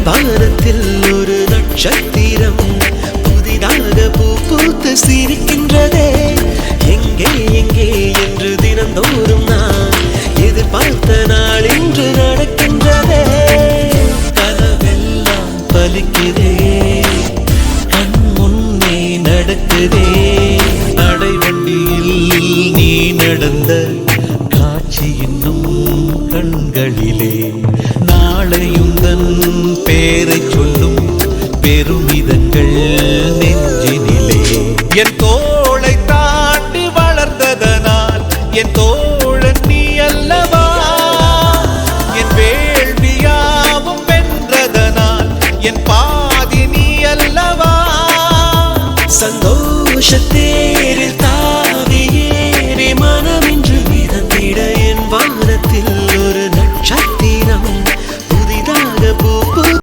வானத்தில் ஒரு நட்சத்திரம் புதிதாக பூ பூத்து சிரிக்கின்றதே. எங்கே எங்கே என்று தினந்தோறும் நான் எதிர்பார்த்த நாள் இன்று நடக்கின்றதே. கனவெல்லாம் பலிக்குதே, கண் முன்னே நடக்குதே. அடைவண்டியில் நீ நடந்த காட்சி இன்னும் கண்களிலே. நாளையுந்தன் பேரை சொல்லும் பெருமிதங்கள் நெஞ்சினிலே. என் தோளை தாண்டி வளர்ந்ததனால் என் தோழன் நீ அல்லவா. என் வேள்வியாவும் வென்றதனால் என்